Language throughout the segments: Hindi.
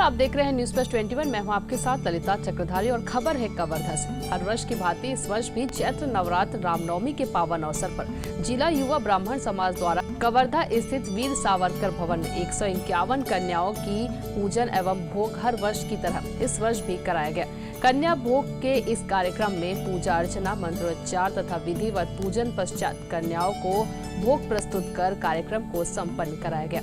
आप देख रहे हैं न्यूज प्लस 21। मैं हूं आपके साथ ललिता चक्रधारी और खबर है कवर्धा से। हर वर्ष की भांति इस वर्ष भी चैत्र नवरात्र रामनवमी के पावन अवसर पर जिला युवा ब्राह्मण समाज द्वारा कवर्धा स्थित वीर सावरकर भवन में 151 कन्याओं की पूजन एवं भोग हर वर्ष की तरह इस वर्ष भी कराया गया। कन्या भोग के इस कार्यक्रम में पूजा अर्चना, मंत्रोच्चार तथा विधिवत पूजन पश्चात कन्याओं को भोग प्रस्तुत कर कार्यक्रम को संपन्न कराया गया।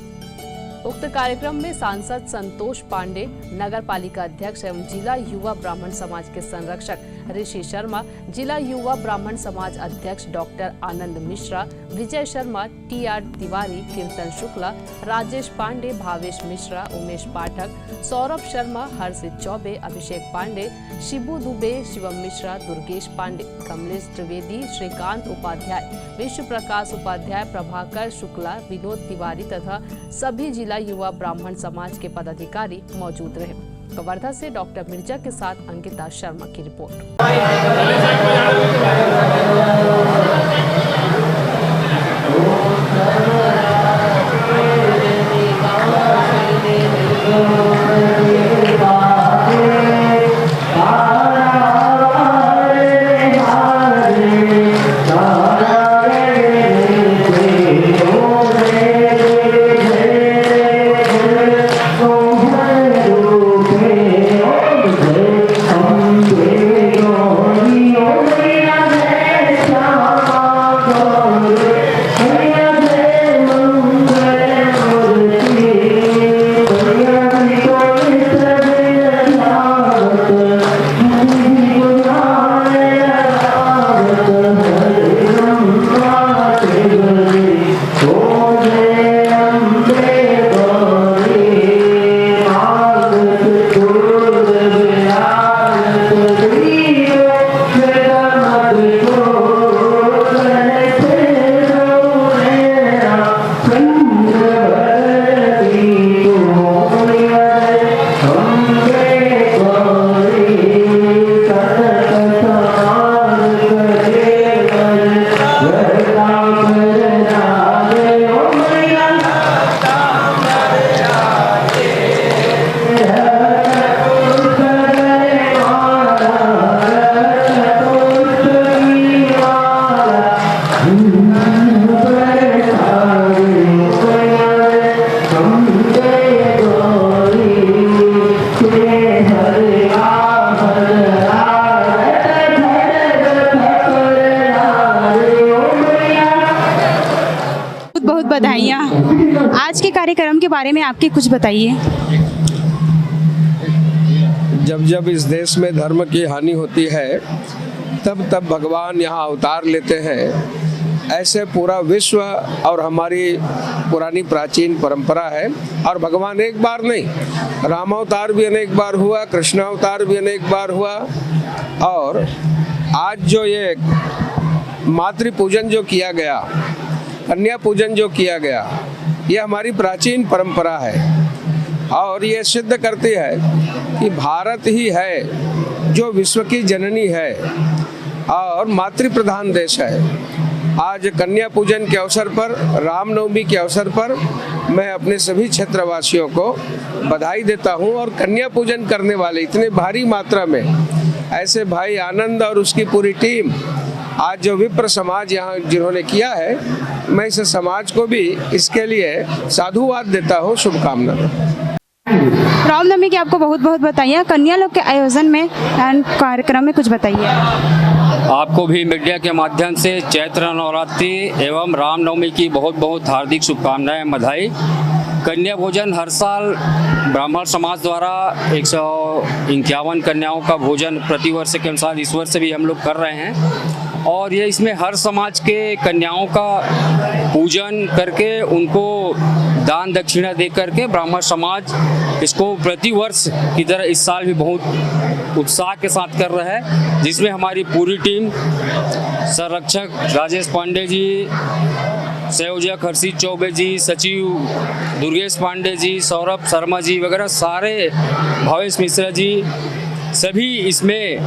उक्त कार्यक्रम में सांसद संतोष पांडे, नगर पालिका अध्यक्ष एवं जिला युवा ब्राह्मण समाज के संरक्षक ऋषि शर्मा, जिला युवा ब्राह्मण समाज अध्यक्ष डॉक्टर आनंद मिश्रा, विजय शर्मा, टीआर तिवारी, कीर्तन शुक्ला, राजेश पांडे, भावेश मिश्रा, उमेश पाठक, सौरभ शर्मा, हर्षित चौबे, अभिषेक पांडे, शिबू दुबे, शिवम मिश्रा, दुर्गेश पांडे, कमलेश त्रिवेदी, श्रीकांत उपाध्याय, विश्व प्रकाश उपाध्याय, प्रभाकर शुक्ला, विनोद तिवारी तथा सभी जिला युवा ब्राह्मण समाज के पदाधिकारी मौजूद रहे। कवर्धा से डॉक्टर मिर्जा के साथ अंकिता शर्मा की रिपोर्ट। बहुत बधाइयाँ। आज के कार्यक्रम के बारे में आपके कुछ बताइए। जब जब इस देश में धर्म की हानि होती है तब तब भगवान यहाँ अवतार लेते हैं। ऐसे पूरा विश्व और हमारी पुरानी प्राचीन परंपरा है। और भगवान एक बार नहीं, राम अवतार भी अनेक बार हुआ, कृष्ण अवतार भी अनेक बार हुआ। और आज जो ये मातृ पूजन जो किया गया, कन्या पूजन जो किया गया, ये हमारी प्राचीन परंपरा है और ये सिद्ध करती है कि भारत ही है जो विश्व की जननी है और मातृ प्रधान देश है। आज कन्या पूजन के अवसर पर, रामनवमी के अवसर पर मैं अपने सभी क्षेत्रवासियों को बधाई देता हूँ। और कन्या पूजन करने वाले इतने भारी मात्रा में ऐसे भाई आनंद और उसकी पूरी टीम, आज जो विप्र समाज यहाँ जिन्होंने किया है, मैं इस समाज को भी इसके लिए साधुवाद देता हूँ, शुभकामना। रामनवमी की आपको बहुत बहुत बधाइयाँ। कन्या लोग के आयोजन में कार्यक्रम में कुछ बताइए। आपको भी मीडिया के माध्यम से चैत्र नवरात्रि एवं रामनवमी की बहुत बहुत हार्दिक शुभकामनाएं, बधाई। कन्या भोजन हर साल ब्राह्मण समाज द्वारा 151 कन्याओं का भोजन प्रतिवर्ष के अनुसार इस वर्ष भी हम लोग कर रहे हैं। और ये इसमें हर समाज के कन्याओं का पूजन करके उनको दान दक्षिणा दे करके ब्राह्मण समाज इसको प्रतिवर्ष की तरह इस साल भी बहुत उत्साह के साथ कर रहा है, जिसमें हमारी पूरी टीम, संरक्षक राजेश पांडे जी, संयोजक हर्षित चौबे जी, सचिव दुर्गेश पांडे जी, सौरभ शर्मा जी वगैरह सारे, भावेश मिश्रा जी, सभी इसमें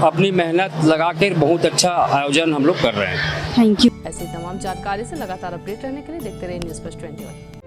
अपनी मेहनत लगाकर बहुत अच्छा आयोजन हम लोग कर रहे हैं। Thank you. ऐसी तमाम जानकारी से लगातार अपडेट रहने के लिए देखते रहिए न्यूज़ प्लस 21।